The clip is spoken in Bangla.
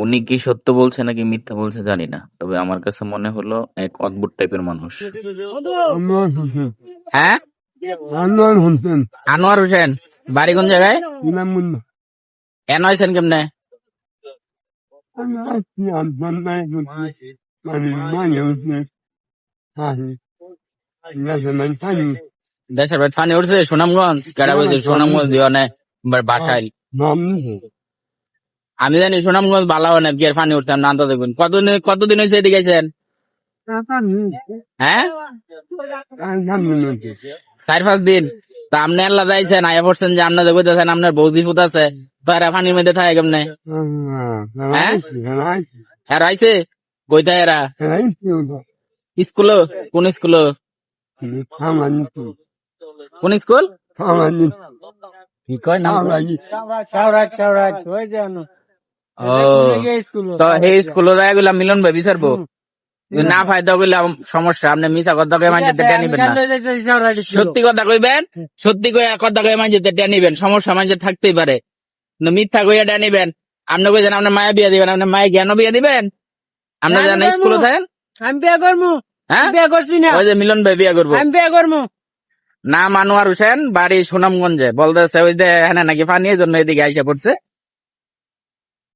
উনি কি সত্য বলছে নাকি মিথ্যা বলছে জানি না, তবে আমার কাছে মনে হলো এক অদ্ভুত টাইপের মানুষ। আনোয়ার হোসেন। হ্যাঁ, আনোয়ার হোসেন। আনোয়ার হোসেন। বাড়ি কোন জায়গায়? ইনামুল্লাহ। কেন হয়েছেন কেমনে? আমি আসছি আপনার নাই মানে মাঝে উঠে আসি দেশে নাই থাকি দেশের বাড়ি ফানি উঠছে সুনামগঞ্জ, কেডা বলছে সুনামগঞ্জ দিয়ে বাসায়? নাম নিছে আমি জানি সুনামগঞ্জ ভালো হয় না, বিয়ের ফানি উঠছে না। দেখুন কতদিন হয়েছে এদিকে আইছেন? হ্যাঁ, 4-5 দিন। তা আপনি আল্লাহ যাইছেন, আয়া পড়ছেন যে আপনাদের কইতেছেন আপনার বৌদি ফুট আছে, তো এরা পানির মধ্যে থাকে কেমনে? হ্যাঁ, এরা আইছে কইতা এরা স্কুল? কোন স্কুল? কোন স্কুল? কি কয় নাম? ও, তো সেই স্কুলে যায় গুলা মিলন ভাই বিচারবো না ফায়দা কইলে সমস্যা। আপনি মিছা কথা কয়ে মাঝে টেনে নিবেন না, সত্যি কথা কইবেন। সত্যি কয়ে কথা কয়ে মাঝে টেনে নিবেন, সমস্যা মাঝে থাকতেই পারে। কিন্তু মিথ্যা কইয়া টেনে নিবেন। আপনি কইছেন আপনার মায়ে বিয়ে দিবেন, আপনার মায়ে জ্ঞান বিয়ে দিবেন? আপনার জানেন স্কুলে থাকেন? আমি বিয়ে করবো। হ্যাঁ, বিয়ে করছি না। ওই যে মিলন ভাই বিয়ে করবো। আমি বিয়ে করবো। নাম আনোয়ার হোসেন, বাড়ি সুনামগঞ্জে। বলতেছে ওই যে হ্যাঁ নাকি পানি, এই জন্য এদিকে আইসা পড়ছে।